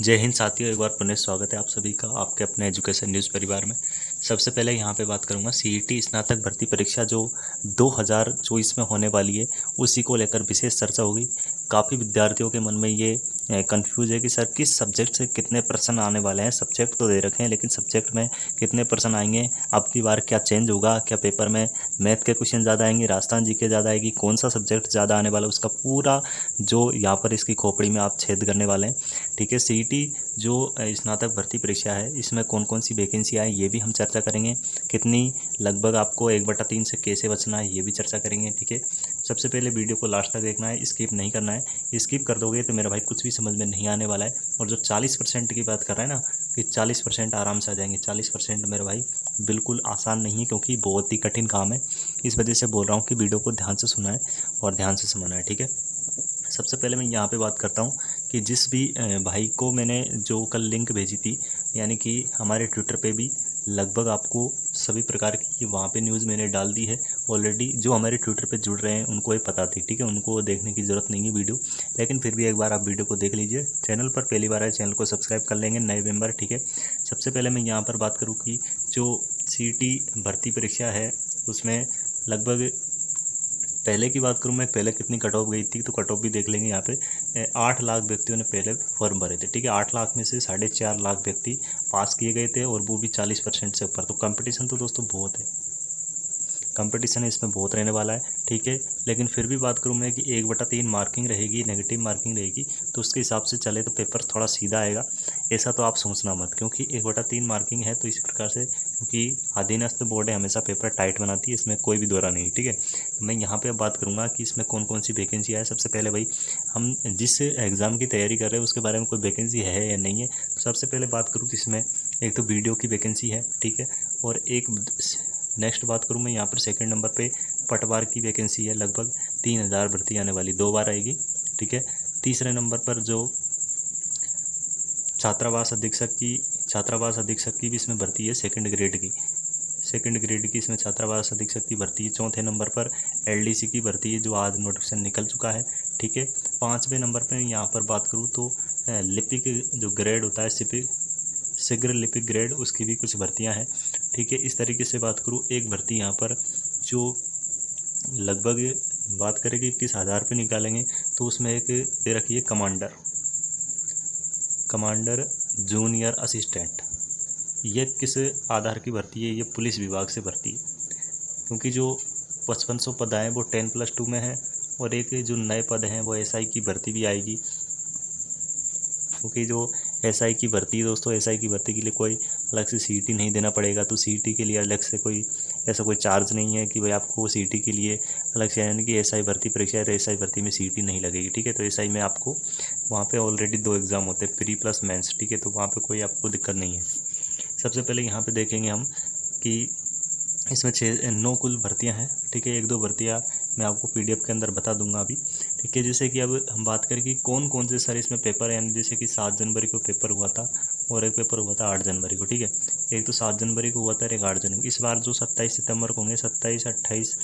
जय हिंद साथियों, एक बार पुनः स्वागत है आप सभी का आपके अपने एजुकेशन न्यूज़ परिवार में। सबसे पहले यहाँ पे बात करूँगा सीईटी स्नातक भर्ती परीक्षा जो 2024 में होने वाली है, उसी को लेकर विशेष चर्चा होगी। काफ़ी विद्यार्थियों के मन में ये कंफ्यूज है कि सर किस सब्जेक्ट से कितने प्रश्न आने वाले हैं। सब्जेक्ट तो दे रखे हैं लेकिन सब्जेक्ट में कितने प्रश्न आएंगे, अब की बार क्या चेंज होगा, क्या पेपर में मैथ के क्वेश्चन ज़्यादा आएंगे, राजस्थान जी के ज़्यादा आएगी, कौन सा सब्जेक्ट ज़्यादा आने वाला है, उसका पूरा जो यहाँ पर इसकी खोपड़ी में आप छेद करने वाले हैं। ठीक है, सीईटी जो स्नातक भर्ती परीक्षा है, इसमें कौन कौन सी वैकेंसी आए ये भी हम चर्चा करेंगे। कितनी लगभग आपको 1/3 से कैसे बचना है ये भी चर्चा करेंगे। ठीक है, सबसे पहले वीडियो को लास्ट तक देखना है, स्किप नहीं करना है। स्किप कर दोगे तो मेरा भाई कुछ भी समझ में नहीं आने वाला है। और जो 40% की बात कर रहा है ना कि 40% आराम से आ जाएंगे, 40% मेरे भाई बिल्कुल आसान नहीं है, क्योंकि बहुत ही कठिन काम है। इस वजह से बोल रहा हूँ कि वीडियो को ध्यान से सुना है और ध्यान से समझना है। ठीक है, सबसे पहले मैं यहाँ पे बात करता हूँ कि जिस भी भाई को मैंने जो कल लिंक भेजी थी, यानी कि हमारे ट्विटर पे भी लगभग आपको सभी प्रकार की वहाँ पे न्यूज़ मैंने डाल दी है ऑलरेडी। जो हमारे ट्विटर पे जुड़ रहे हैं उनको ये पता थी, ठीक है, उनको देखने की ज़रूरत नहीं है वीडियो, लेकिन फिर भी एक बार आप वीडियो को देख लीजिए। चैनल पर पहली बार आए चैनल को सब्सक्राइब कर लेंगे नए मेंबर। ठीक है, सबसे पहले मैं यहाँ पर बात करूँ कि जो सीईटी भर्ती परीक्षा है उसमें लगभग पहले की बात करूँ मैं, पहले कितनी कट ऑफ गई थी तो कट ऑफ भी देख लेंगे। यहाँ पे 8 लाख व्यक्तियों ने पहले फॉर्म भरे थे। ठीक है, 8 लाख में से 4.5 लाख व्यक्ति पास किए गए थे और वो भी 40% से ऊपर। तो कंपटीशन तो दोस्तों बहुत है, कंपटीशन इसमें बहुत रहने वाला है। ठीक है, लेकिन फिर भी बात करूँ मैं कि 1/3 मार्किंग रहेगी, नेगेटिव मार्किंग रहेगी, तो उसके हिसाब से चले तो पेपर थोड़ा सीधा आएगा, ऐसा तो आप सोचना मत। क्योंकि 1/3 मार्किंग है तो इस प्रकार से, क्योंकि अधीनस्थ बोर्ड है हमेशा पेपर टाइट बनाती है, इसमें कोई भी दोहरा नहीं। ठीक है, तो मैं यहाँ पे अब बात करूँगा कि इसमें कौन कौन सी वैकेंसी है। सबसे पहले भाई, हम जिस एग्ज़ाम की तैयारी कर रहे हैं उसके बारे में कोई वैकेंसी है या नहीं है, तो सबसे पहले बात करूँ तो इसमें एक तो वीडियो की वैकेंसी है। ठीक है, और एक नेक्स्ट बात करूँ मैं यहाँ पर सेकंड नंबर पे पटवार की वैकेंसी है, लगभग 3000 भर्ती आने वाली, 2 बार आएगी। ठीक है, तीसरे नंबर पर जो छात्रावास अधीक्षक की भी इसमें भर्ती है, सेकंड ग्रेड की इसमें छात्रावास अधीक्षक की भर्ती है। चौथे नंबर पर एलडीसी की भर्ती है, जो आज नोटिफिकेशन निकल चुका है। ठीक है, पाँचवें नंबर पर यहाँ पर बात करूँ तो लिपिक जो ग्रेड होता है, शीघ्र लिपिक ग्रेड, उसकी भी कुछ भर्तियां हैं। ठीक है, इस तरीके से बात करूँ, एक भर्ती यहाँ पर जो लगभग बात करें कि 21,000 पे निकालेंगे, तो उसमें एक दे रखी है कमांडर जूनियर असिस्टेंट। ये किस आधार की भर्ती है? ये पुलिस विभाग से भर्ती है, क्योंकि जो 5500 पद आए वो 10+2 में है, और एक जो नए पद हैं वो एसआई की भर्ती भी आएगी। क्योंकि जो एसआई की भर्ती है दोस्तों, एसआई की भर्ती के लिए कोई अलग से सीईटी नहीं देना पड़ेगा, तो सीईटी के लिए अलग से कोई ऐसा कोई चार्ज नहीं है कि भाई आपको सीईटी के लिए अलग से, यानी कि एसआई भर्ती परीक्षा है तो एसआई भर्ती में सीईटी नहीं लगेगी। ठीक है, तो एसआई में आपको वहाँ पे ऑलरेडी 2 एग्ज़ाम होते हैं, प्री प्लस मेंस। ठीक है, तो वहाँ पे कोई आपको दिक्कत नहीं है। सबसे पहले यहाँ पे देखेंगे हम कि इसमें 9 कुल भर्तियां हैं। ठीक है, 1-2 भर्तियां मैं आपको पीडीएफ के अंदर बता दूंगा अभी। ठीक है, जैसे कि अब हम बात करें कि कौन कौन से सर इसमें पेपर हैं, जैसे कि 7 जनवरी को पेपर हुआ था और एक पेपर हुआ था 8 जनवरी को। ठीक है, एक तो 7 जनवरी को हुआ था और एक 8 जनवरी। इस बार जो 27 सितंबर को होंगे, 27, 28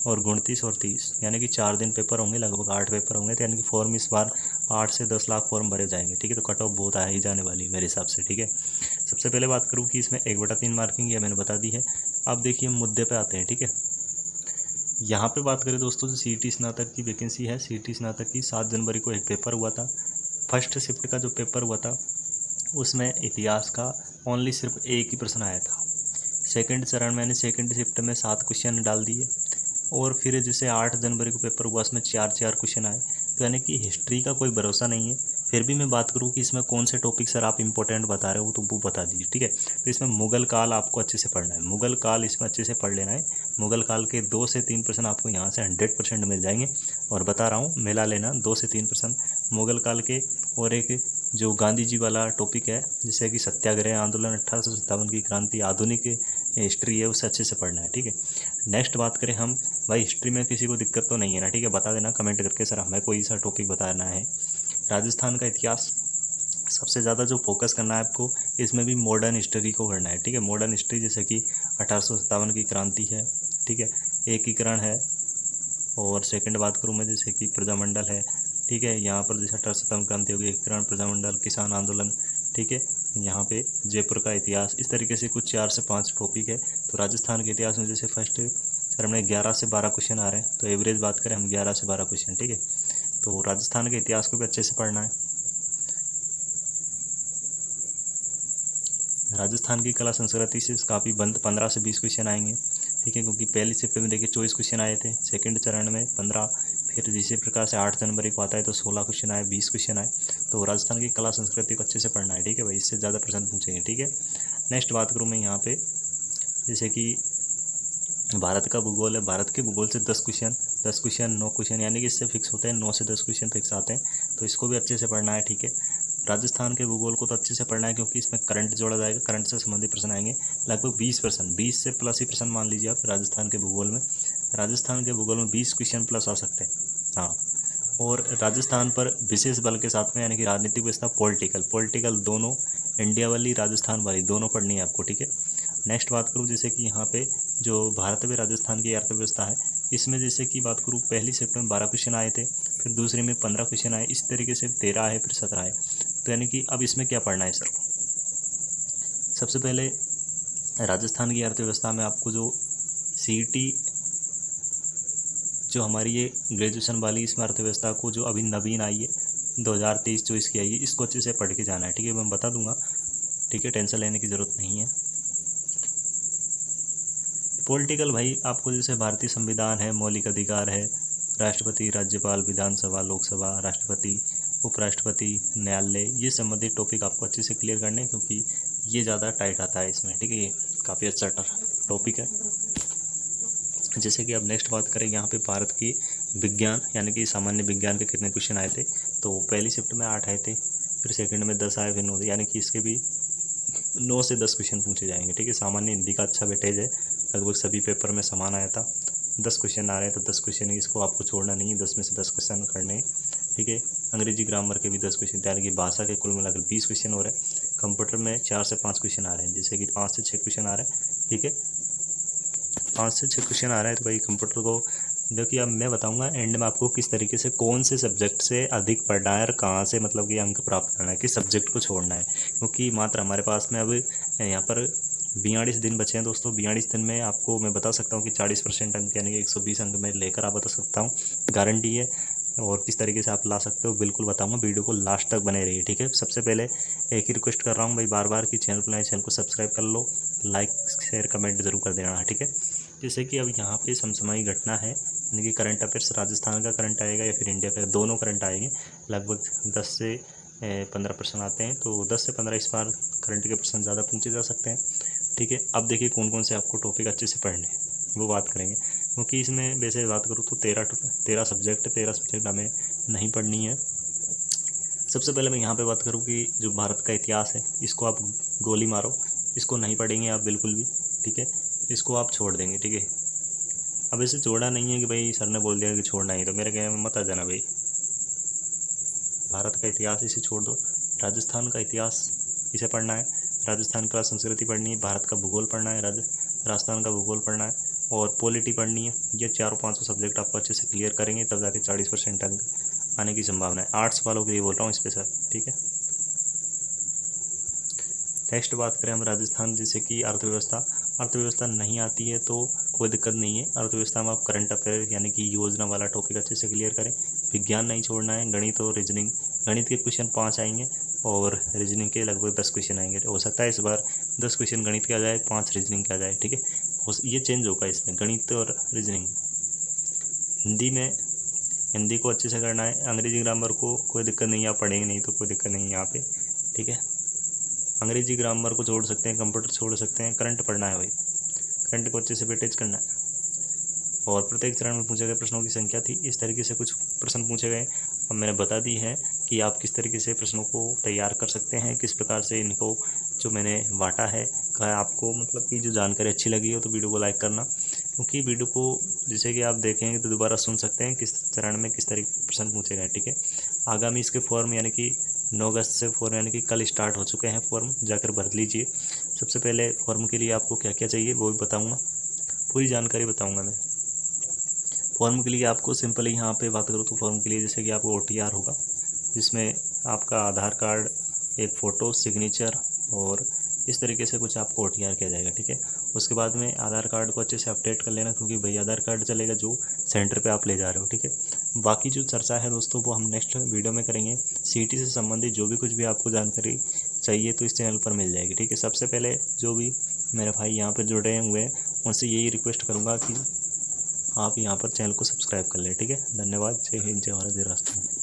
और 29 और 30, यानी कि 4 दिन पेपर होंगे, लगभग 8 पेपर होंगे। तो यानी कि फॉर्म इस बार 8 से 10 लाख फॉर्म भरे जाएंगे। ठीक है, तो कट ऑफ बहुत आ ही जाने वाली है मेरे हिसाब से। ठीक है, सबसे पहले बात करूँ कि इसमें 1/3 मार्किंग ये मैंने बता दी है। अब देखिए मुद्दे पे आते हैं। ठीक है, यहाँ पे बात करें दोस्तों, जो सीईटी स्नातक की वैकेंसी है, सीईटी स्नातक की 7 जनवरी को एक पेपर हुआ था। फर्स्ट शिफ्ट का जो पेपर हुआ था उसमें इतिहास का ओनली सिर्फ एक ही प्रश्न आया था। सेकंड चरण मैंने सेकंड शिफ्ट में 7 क्वेश्चन डाल दिए, और फिर जैसे 8 जनवरी को पेपर हुआ उसमें 4 क्वेश्चन आए। तो यानी कि हिस्ट्री का कोई भरोसा नहीं है। फिर भी मैं बात करूँ कि इसमें कौन से टॉपिक सर आप इंपॉर्टेंट बता रहे हो, तो वो बता दीजिए। ठीक है, तो इसमें मुगल काल आपको अच्छे से पढ़ना है, मुगल काल इसमें अच्छे से पढ़ लेना है। मुगल काल के 2 से 3 प्रश्न आपको यहाँ से 100% मिल जाएंगे, और बता रहा हूँ मिला लेना 2 से 3 प्रश्न मुगल काल के। और एक जो गांधी जी वाला टॉपिक है, जैसे कि सत्याग्रह आंदोलन, 1857 की क्रांति, आधुनिक हिस्ट्री है, उसे अच्छे से पढ़ना है। ठीक है, नेक्स्ट बात करें हम, भाई हिस्ट्री में किसी को दिक्कत तो नहीं है ना? ठीक है, बता देना कमेंट करके सर हमें कोई सा टॉपिक बताना है। राजस्थान का इतिहास सबसे ज़्यादा जो फोकस करना है आपको, इसमें भी मॉडर्न हिस्ट्री को करना है। ठीक है, मॉडर्न हिस्ट्री जैसे कि 1857 की क्रांति है। ठीक है, एकीकरण है। और सेकंड बात करूँ मैं, जैसे कि प्रजामंडल है। ठीक है, यहाँ पर जैसे 1857 क्रांति होगी, एकीकरण, प्रजामंडल, किसान आंदोलन, ठीक है। यहाँ पे जयपुर का इतिहास, इस तरीके से कुछ 4 से 5 टॉपिक है। तो राजस्थान के इतिहास में जैसे फर्स्ट अगर हमने 11 से 12 क्वेश्चन आ रहे हैं, तो एवरेज बात करें हम 11 से 12 क्वेश्चन, ठीक है। तो राजस्थान के इतिहास को भी अच्छे से पढ़ना है। राजस्थान की कला संस्कृति से काफ़ी 15 से 20 क्वेश्चन आएंगे, ठीक है, क्योंकि पहली शिफ्ट में देखिए 24 क्वेश्चन आए थे, सेकंड चरण में 15, फिर इसी प्रकार से 8 जनवरी को आता है तो 16 क्वेश्चन आए, 20 क्वेश्चन आए। तो राजस्थान की कला संस्कृति को अच्छे से पढ़ना है, ठीक है भाई, इससे ज़्यादा प्रश्न पूछेंगे, ठीक है। नेक्स्ट बात करूँ मैं यहाँ पे, जैसे कि भारत का भूगोल है, भारत के भूगोल से 10 क्वेश्चन 9 क्वेश्चन, यानी कि इससे फिक्स होते हैं, 9 से 10 क्वेश्चन फिक्स आते हैं, तो इसको भी अच्छे से पढ़ना है, ठीक है। राजस्थान के भूगोल को तो अच्छे से पढ़ना है, क्योंकि इसमें करंट जोड़ा जाएगा, करंट से संबंधित प्रश्न आएंगे लगभग 20%, 20 से प्लस ही प्रश्न मान लीजिए आप राजस्थान के भूगोल में। राजस्थान के भूगोल में 20 क्वेश्चन प्लस आ सकते हैं, हाँ। और राजस्थान पर विशेष बल के साथ में, यानी कि राजनीतिक व्यवस्था, पॉलिटिकल दोनों, इंडिया वाली राजस्थान वाली दोनों पढ़नी है आपको, ठीक है। नेक्स्ट बात करूँ जैसे कि यहाँ पे जो भारत में राजस्थान की अर्थव्यवस्था है, इसमें जैसे कि बात करूँ पहली शिफ्ट में 12 क्वेश्चन आए थे, फिर दूसरे में 15 क्वेश्चन आए, इस तरीके से 13 आए, फिर 17 आए। तो यानी कि अब इसमें क्या पढ़ना है सर? सबसे पहले राजस्थान की अर्थव्यवस्था में आपको जो CET जो हमारी ये ग्रेजुएशन वाली इसमें अर्थव्यवस्था को जो अभी नवीन आई है 2023-24 की आई है, इसको अच्छे से पढ़ के जाना है, ठीक है, मैं बता दूंगा, ठीक है, टेंशन लेने की ज़रूरत नहीं है। पॉलिटिकल भाई आपको जैसे भारतीय संविधान है, मौलिक अधिकार है, राष्ट्रपति, राज्यपाल, विधानसभा, लोकसभा, राष्ट्रपति, उपराष्ट्रपति, न्यायालय, ये संबंधित टॉपिक आपको अच्छे से क्लियर करने हैं, क्योंकि ये ज़्यादा टाइट आता है इसमें, ठीक है, ये काफ़ी अच्छा टॉपिक है। जैसे कि अब नेक्स्ट बात करें यहाँ पे भारत की विज्ञान, यानी कि सामान्य विज्ञान के कितने क्वेश्चन आए थे, तो पहली शिफ्ट में 8 आए थे, फिर सेकंड में 10 आए, फिर 9, यानी कि इसके भी 9 से 10 क्वेश्चन पूछे जाएंगे, ठीक है। सामान्य हिंदी का अच्छा वेटेज है, लगभग सभी पेपर में समान आया था, 10 क्वेश्चन आ रहे हैं तो 10 क्वेश्चन ही, इसको आपको छोड़ना नहीं है, 10 में से 10 क्वेश्चन करने हैं, ठीक है। अंग्रेजी ग्रामर के भी 10 क्वेश्चन, यानी कि भाषा के कुल मिलाकर 20 क्वेश्चन हो रहे हैं। कंप्यूटर में 4 से 5 क्वेश्चन आ रहे हैं, जैसे कि 5 से 6 क्वेश्चन आ रहे हैं, ठीक है, 5 से 6 क्वेश्चन आ रहा है। तो भाई कंप्यूटर को देखिए, अब मैं बताऊंगा एंड में आपको किस तरीके से कौन से सब्जेक्ट से अधिक पढ़ना है और कहाँ से मतलब कि अंक प्राप्त करना है, किस सब्जेक्ट को छोड़ना है, क्योंकि मात्र हमारे पास में अब यहाँ पर 42 दिन बचे हैं दोस्तों। 42 दिन में आपको मैं बता सकता हूँ कि 40% अंक, यानी कि 120 अंक मैं लेकर आप बता सकता हूँ, गारंटी है। और किस तरीके से आप ला सकते हो बिल्कुल बताऊंगा, वीडियो को लास्ट तक बने रहिए, ठीक है। सबसे पहले एक ही रिक्वेस्ट कर रहा हूँ भाई बार बार कि चैनल पर नए, चैनल को सब्सक्राइब कर लो, लाइक शेयर कमेंट जरूर कर देना, ठीक है। जैसे कि अब यहाँ पे समसामयिक घटना है, यानी कि करंट अफेयर्स, राजस्थान का करंट आएगा या फिर इंडिया का, दोनों करंट आएंगे, लगभग 10 से 15 प्रश्न आते हैं, तो 10 से 15 इस बार करंट के प्रश्न ज़्यादा पूछे जा सकते हैं, ठीक है। अब देखिए कौन कौन से आपको टॉपिक अच्छे से पढ़ने हैं वो बात करेंगे, क्योंकि इसमें वैसे बात करूँ तो 13 सब्जेक्ट हमें नहीं पढ़नी है। सबसे पहले मैं यहाँ पे बात करूँ कि जो भारत का इतिहास है, इसको आप गोली मारो, इसको नहीं पढ़ेंगे आप बिल्कुल भी, ठीक है, इसको आप छोड़ देंगे, ठीक है। अब इसे छोड़ा नहीं है कि भाई सर ने बोल दिया कि छोड़ना ही, तो मेरे कहने में मत आ जाना भाई, भारत का इतिहास इसे छोड़ दो। राजस्थान का इतिहास इसे पढ़ना है, राजस्थान का संस्कृति पढ़नी है, भारत का भूगोल पढ़ना है, राजस्थान का भूगोल पढ़ना है, और पॉलिटी पढ़नी है। ये 4-5 सब्जेक्ट आपको अच्छे से क्लियर करेंगे, तब जाके 40% अंक आने की संभावना है। आर्ट्स वालों के लिए बोल रहा हूँ स्पेशल, ठीक है। नेक्स्ट बात करें हम राजस्थान, जैसे कि अर्थव्यवस्था नहीं आती है तो कोई दिक्कत नहीं है, अर्थव्यवस्था में आप करंट अफेयर यानी कि योजना वाला टॉपिक अच्छे से क्लियर करें। विज्ञान नहीं छोड़ना है, गणित और रीजनिंग, गणित के क्वेश्चन 5 आएंगे और रीजनिंग के लगभग 10 क्वेश्चन आएंगे। हो सकता है इस बार 10 क्वेश्चन गणित के आ जाए, 5 रीजनिंग के आ जाए, ठीक है, ये चेंज होगा इसमें, गणित और रीजनिंग। हिंदी को अच्छे से करना है, अंग्रेजी ग्रामर को कोई दिक्कत नहीं है, आप पढ़ेंगे नहीं तो कोई दिक्कत नहीं है यहाँ पे, ठीक है। अंग्रेजी ग्रामर को छोड़ सकते हैं, कंप्यूटर छोड़ सकते हैं, करंट पढ़ना है भाई, करंट को अच्छे से वेटेज करना है। और प्रत्येक चरण में पूछे गए प्रश्नों की संख्या थी, इस तरीके से कुछ प्रश्न पूछे गए। अब मैंने बता दी है कि आप किस तरीके से प्रश्नों को तैयार कर सकते हैं, किस प्रकार से इनको जो मैंने बांटा है, कहा आपको मतलब कि जो जानकारी अच्छी लगी हो तो वीडियो को लाइक करना, क्योंकि वीडियो को जैसे कि आप देखेंगे तो दोबारा सुन सकते हैं किस चरण में किस तरीके प्रश्न पूछे गए, ठीक है। आगामी इसके फॉर्म यानी कि 9 अगस्त से फॉर्म यानी कि कल स्टार्ट हो चुके हैं, फॉर्म जाकर भर लीजिए। सबसे पहले फॉर्म के लिए आपको क्या क्या चाहिए वो भी बताऊँगा, पूरी जानकारी बताऊँगा मैं। फॉर्म के लिए आपको सिंपली यहाँ पे बात करूँ तो फॉर्म के लिए जैसे कि आपको OTR होगा, जिसमें आपका आधार कार्ड एक फ़ोटो, सिग्नेचर और इस तरीके से कुछ आपको OTR किया जाएगा, ठीक है। उसके बाद में आधार कार्ड को अच्छे से अपडेट कर लेना, क्योंकि भाई आधार कार्ड चलेगा जो सेंटर पे आप ले जा रहे हो, ठीक है। बाकी जो चर्चा है दोस्तों वो हम नेक्स्ट वीडियो में करेंगे। CET से संबंधित जो भी कुछ भी आपको जानकारी चाहिए तो इस चैनल पर मिल जाएगी, ठीक है। सबसे पहले जो भी मेरे भाई यहाँ पर जुड़े हुए हैं उनसे यही रिक्वेस्ट करूँगा कि आप यहाँ पर चैनल को सब्सक्राइब कर लें, ठीक है। धन्यवाद। जय हिंद, जय भारत, जय राष्ट्र।